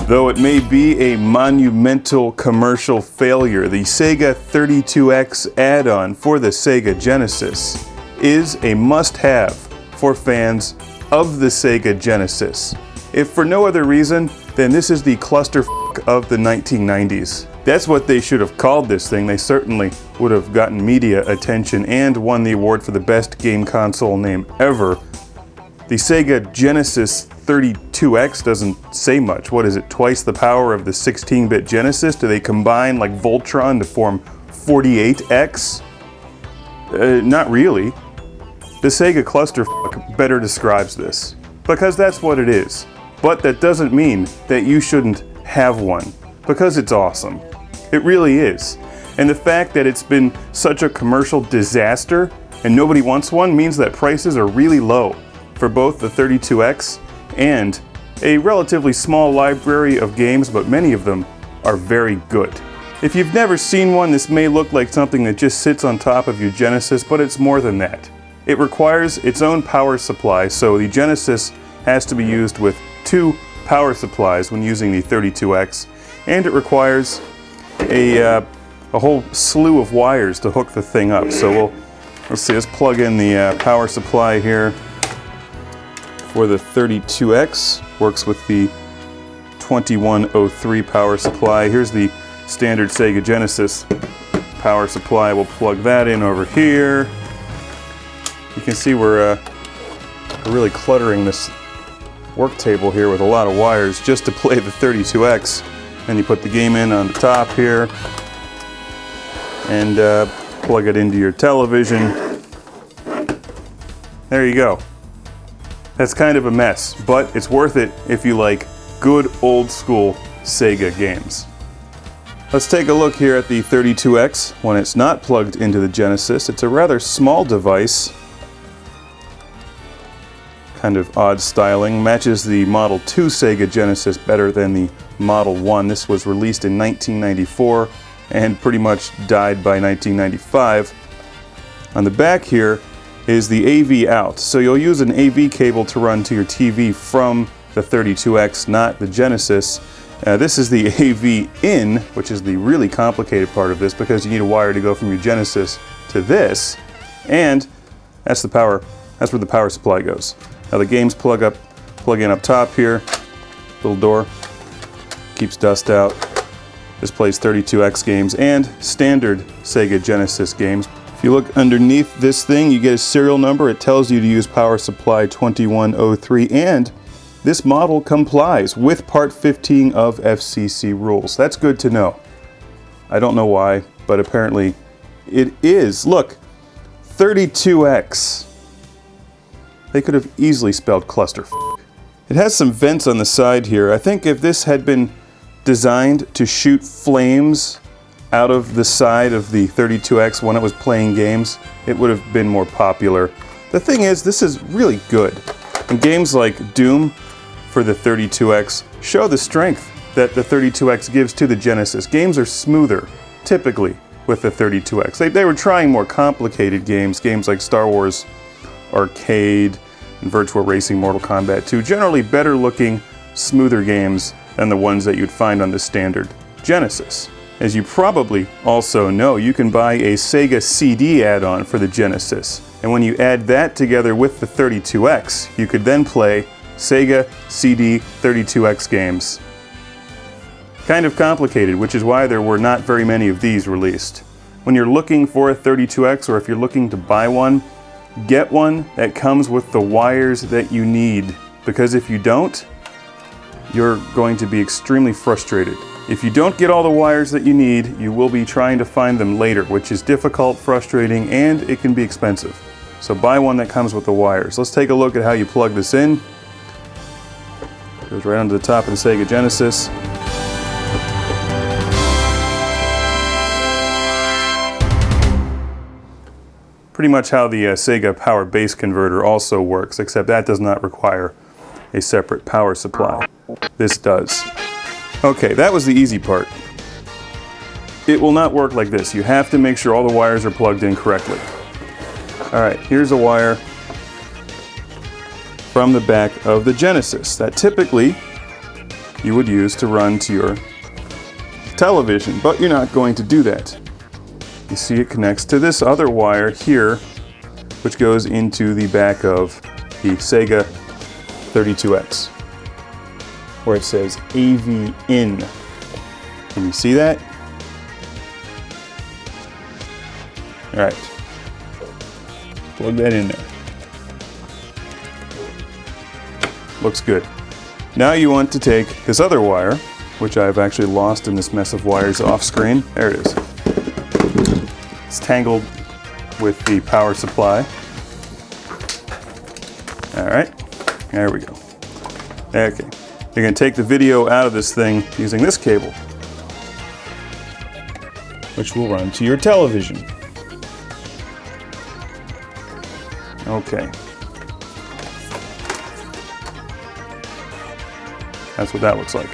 Though it may be a monumental commercial failure, the Sega 32X add-on for the Sega Genesis is a must-have for fans of the Sega Genesis. If for no other reason, then this is the clusterf of the 1990s. That's what they should have called this thing. They certainly would have gotten media attention and won the award for the best game console name ever. The Sega Genesis 32X doesn't say much. What is it, twice the power of the 16-bit Genesis? Do they combine like Voltron to form 48X? Not really. The Sega clusterfuck better describes this, because that's what it is. But that doesn't mean that you shouldn't have one, because it's awesome. It really is. And the fact that it's been such a commercial disaster and nobody wants one means that prices are really low for both the 32X and a relatively small library of games, but many of them are very good. If you've never seen one, this may look like something that just sits on top of your Genesis, but it's more than that. It requires its own power supply, so the Genesis has to be used with 2 power supplies when using the 32X, and it requires a whole slew of wires to hook the thing up. So let's plug in the power supply here for the 32X. Works with the 2103 power supply. Here's the standard Sega Genesis power supply. We'll plug that in over here. You can see we're really cluttering this work table here with a lot of wires just to play the 32X. And you put the game in on the top here and plug it into your television. There you go. That's kind of a mess, but it's worth it if you like good old school Sega games. Let's take a look here at the 32X when it's not plugged into the Genesis. It's a rather small device. Kind of odd styling. Matches the Model 2 Sega Genesis better than the Model 1. This was released in 1994 and pretty much died by 1995. On the back here is the AV out. So you'll use an AV cable to run to your TV from the 32X, not the Genesis. This is the AV in, which is the really complicated part of this because you need a wire to go from your Genesis to this, and that's the power. That's where the power supply goes. Now the games plug in up top here. Little door, keeps dust out. This plays 32X games and standard Sega Genesis games. If you look underneath this thing, you get a serial number. It tells you to use power supply 2103, and this model complies with Part 15 of FCC rules. That's good to know. I don't know why, but apparently it is. Look, 32X. They could have easily spelled cluster. It has some vents on the side here. I think if this had been designed to shoot flames out of the side of the 32X when it was playing games, it would have been more popular. The thing is, this is really good. And games like Doom for the 32X show the strength that the 32X gives to the Genesis. Games are smoother, typically, with the 32X. They were trying more complicated games like Star Wars Arcade and Virtua Racing Mortal Kombat 2. Generally better looking, smoother games than the ones that you'd find on the standard Genesis. As you probably also know, you can buy a Sega CD add-on for the Genesis. And when you add that together with the 32X, you could then play Sega CD 32X games. Kind of complicated, which is why there were not very many of these released. When you're looking for a 32X, or if you're looking to buy one, get one that comes with the wires that you need. Because if you don't, you're going to be extremely frustrated. If you don't get all the wires that you need, you will be trying to find them later, which is difficult, frustrating, and it can be expensive. So buy one that comes with the wires. Let's take a look at how you plug this in. Goes right onto the top of the Sega Genesis. Pretty much how the Sega Power Base Converter also works, except that does not require a separate power supply. This does. Okay, that was the easy part. It will not work like this. You have to make sure all the wires are plugged in correctly. Alright, here's a wire from the back of the Genesis that typically you would use to run to your television, but you're not going to do that. You see it connects to this other wire here, which goes into the back of the Sega 32X, where it says AV in. Can you see that? All right, plug that in there. Looks good. Now you want to take this other wire, which I've actually lost in this mess of wires off screen. There it is. It's tangled with the power supply. All right, there we go. Okay, you're gonna take the video out of this thing using this cable, which will run to your television. Okay. That's what that looks like.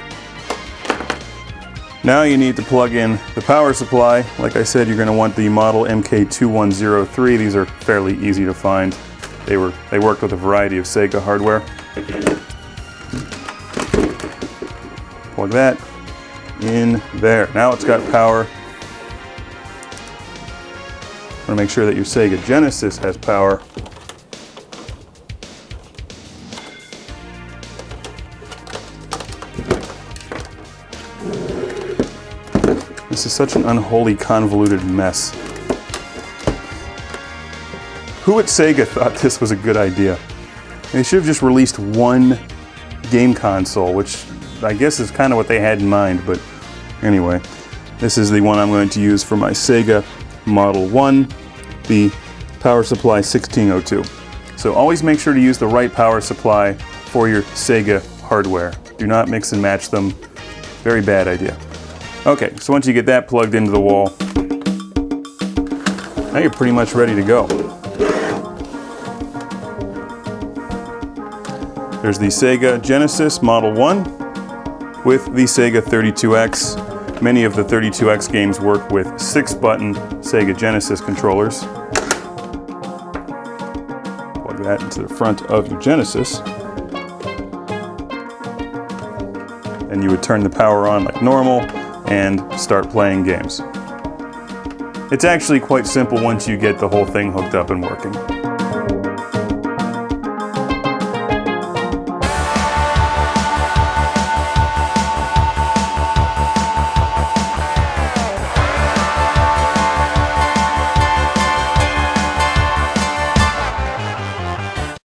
Now you need to plug in the power supply. Like I said, you're going to want the model MK-3103. These are fairly easy to find. They worked with a variety of Sega hardware. Plug that in there. Now it's got power. Want to make sure that your Sega Genesis has power. This is such an unholy, convoluted mess. Who at Sega thought this was a good idea? They should have just released one game console, which I guess is kind of what they had in mind, but anyway. This is the one I'm going to use for my Sega Model 1, the power supply 1602. So always make sure to use the right power supply for your Sega hardware. Do not mix and match them. Very bad idea. Okay, so once you get that plugged into the wall, now you're pretty much ready to go. There's the Sega Genesis Model 1 with the Sega 32X. Many of the 32X games work with 6-button Sega Genesis controllers. Plug that into the front of your Genesis. And you would turn the power on like normal and start playing games. It's actually quite simple once you get the whole thing hooked up and working.